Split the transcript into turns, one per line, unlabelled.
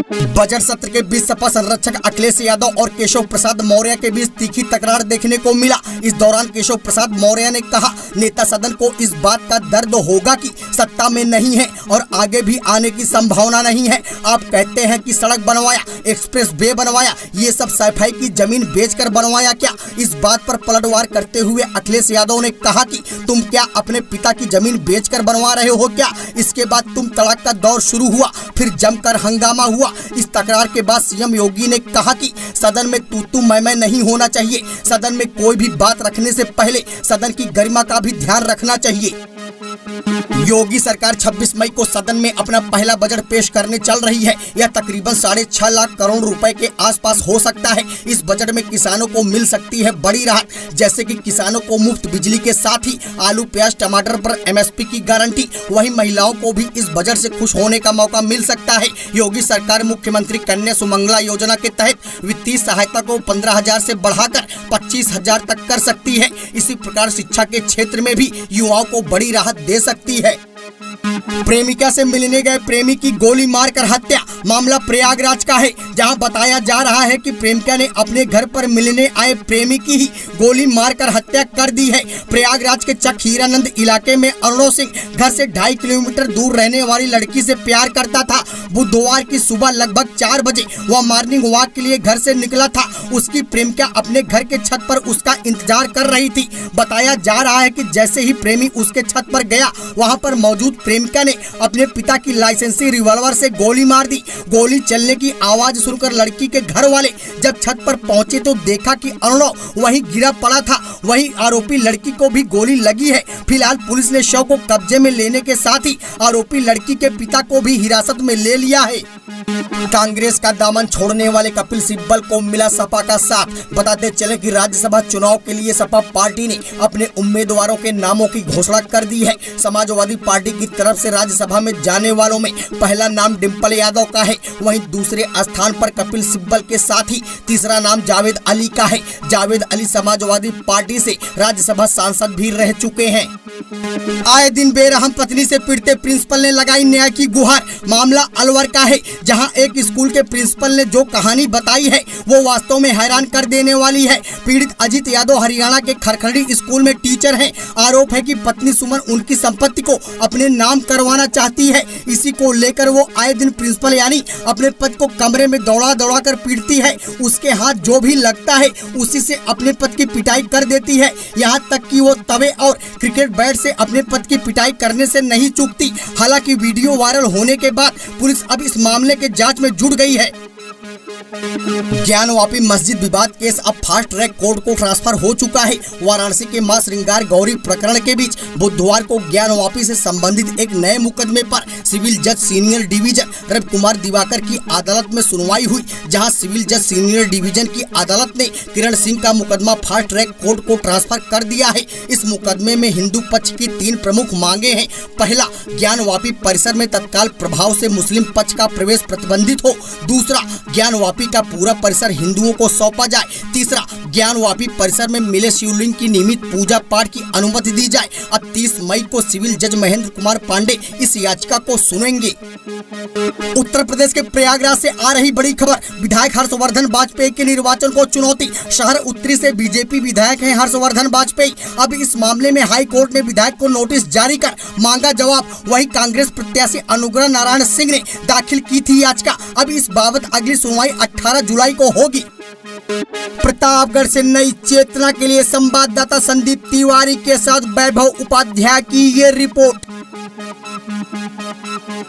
Budget सत्र के बीच सपा संरक्षक अखिलेश यादव और केशव प्रसाद मौर्य के बीच तीखी तकरार देखने को मिला। इस दौरान केशव प्रसाद मौर्य ने कहा, नेता सदन को इस बात का दर्द होगा कि सत्ता में नहीं है और आगे भी आने की संभावना नहीं है। आप कहते हैं कि सड़क बनवाया, एक्सप्रेस वे बनवाया, ये सब सफाई की जमीन बेचकर बनवाया क्या? इस बात पर पलटवार करते हुए अखिलेश यादव ने कहा कि तुम क्या अपने पिता की जमीन बेचकर बनवा रहे हो क्या? इसके बाद तुम तड़ाक का दौर शुरू हुआ, फिर जमकर हंगामा हुआ। इस तकरार के बाद सीएम योगी ने कहा कि सदन में तू मैं नहीं होना चाहिए। सदन में कोई भी बात रखने से पहले सदन की गरिमा का भी ध्यान रखना चाहिए। योगी सरकार 26 मई को सदन में अपना पहला बजट पेश करने चल रही है। यह तकरीबन 6.5 लाख करोड़ रुपए के आसपास हो सकता है। इस बजट में किसानों को मिल सकती है बड़ी राहत, जैसे कि किसानों को मुफ्त बिजली के साथ ही आलू, प्याज, टमाटर पर MSP की गारंटी। वहीं महिलाओं को भी इस बजट से खुश होने का मौका मिल सकता है। योगी सरकार मुख्यमंत्री कन्या सुमंगला योजना के तहत वित्तीय सहायता को 15,000 से बढ़ाकर 25,000 तक कर सकती है। इसी प्रकार शिक्षा के क्षेत्र में भी युवाओं को बड़ी राहत दे सकती है। प्रेमिका से मिलने गए प्रेमी की गोली मारकर हत्या। मामला प्रयागराज का है, जहां बताया जा रहा है कि प्रेमिका ने अपने घर पर मिलने आए प्रेमी की ही गोली मारकर हत्या कर दी है। प्रयागराज के चक हीरानंद इलाके में अरुणो सिंह घर से 2.5 किलोमीटर दूर रहने वाली लड़की से प्यार करता था। बुधवार की सुबह लगभग 4 बजे वह मॉर्निंग वॉक के लिए घर से निकला था। उसकी प्रेमिका अपने घर के छत पर उसका इंतजार कर रही थी। बताया जा रहा है कि जैसे ही प्रेमी उसके छत पर गया, वहां पर मौजूद प्रेमिका ने अपने पिता की लाइसेंसी रिवॉल्वर से गोली मार दी। गोली चलने की आवाज सुनकर लड़की के घर वाले जब छत पर पहुंचे तो देखा कि अर्णव वहीं गिरा पड़ा था। वहीं आरोपी लड़की को भी गोली लगी है। फिलहाल पुलिस ने शव को कब्जे में लेने के साथ ही आरोपी लड़की के पिता को भी हिरासत में ले लिया है। कांग्रेस का दामन छोड़ने वाले कपिल सिब्बल को मिला सपा का साथ। बताते चले कि राज्यसभा चुनाव के लिए सपा पार्टी ने अपने उम्मीदवारों के नामों की घोषणा कर दी है। समाजवादी पार्टी की तरफ से राज्यसभा में जाने वालों में पहला नाम डिम्पल यादव का है। वहीं दूसरे स्थान पर कपिल सिब्बल के साथ ही तीसरा नाम जावेद अली का है। जावेद अली समाजवादी पार्टी से राज्यसभा सांसद भी रह चुके हैं। आए दिन बेरहम पत्नी से पीड़ते प्रिंसिपल ने लगाई न्याय की गुहार। मामला अलवर का है, जहां एक स्कूल के प्रिंसिपल ने जो कहानी बताई है वो वास्तव में हैरान कर देने वाली है। पीड़ित अजीत यादव हरियाणा के खरखड़ी स्कूल में टीचर हैं। आरोप है कि पत्नी सुमन उनकी संपत्ति को अपने नाम करवाना चाहती है। इसी को लेकर वो आए दिन प्रिंसिपल यानी अपने पति को कमरे में दौड़ा दौड़ा कर पीटती है। उसके हाथ जो भी लगता है उसी से अपने पति की पिटाई कर देती है। यहाँ तक कि वो तवे और क्रिकेट बैट से अपने पति की पिटाई करने से नहीं चूकती। हालांकि वीडियो वायरल होने के बाद पुलिस अब इस मामले के जांच में जुट गई है। ज्ञानवापी मस्जिद विवाद केस अब फास्ट ट्रैक कोर्ट को ट्रांसफर हो चुका है। वाराणसी के मां श्रृंगार गौरी प्रकरण के बीच बुधवार को ज्ञानवापी से संबंधित एक नए मुकदमे पर सिविल जज सीनियर डिवीजन रवि कुमार दिवाकर की अदालत में सुनवाई हुई, जहां सिविल जज सीनियर डिवीजन की अदालत ने किरण सिंह का मुकदमा फास्ट ट्रैक कोर्ट को ट्रांसफर कर दिया है। इस मुकदमे में हिंदू पक्ष की 3 प्रमुख मांगे हैं। पहला, ज्ञानवापी परिसर में तत्काल प्रभाव से मुस्लिम पक्ष का प्रवेश प्रतिबंधित हो। दूसरा, ज्ञानवापी का पूरा परिसर हिंदुओं को सौंपा जाए। तीसरा, ज्ञानवापी परिसर में मिले शिवलिंग की नियमित पूजा पाठ की अनुमति दी जाए। अब 30 मई को सिविल जज महेंद्र कुमार पांडे इस याचिका को सुनेंगे। उत्तर प्रदेश के प्रयागराज से आ रही बड़ी खबर। विधायक हर्षवर्धन वाजपेयी के निर्वाचन को चुनौती। शहर उत्तरी से बीजेपी विधायक हैं हर्षवर्धन वाजपेयी। अब इस मामले में हाई कोर्ट ने विधायक को नोटिस जारी कर मांगा जवाब। वहीं कांग्रेस प्रत्याशी अनुग्रह नारायण सिंह ने दाखिल की थी याचिका। अब इस बाबत अगली सुनवाई 18 जुलाई को होगी। प्रतापगढ़ से नई चेतना के लिए संवाददाता संदीप तिवारी के साथ वैभव उपाध्याय की ये रिपोर्ट।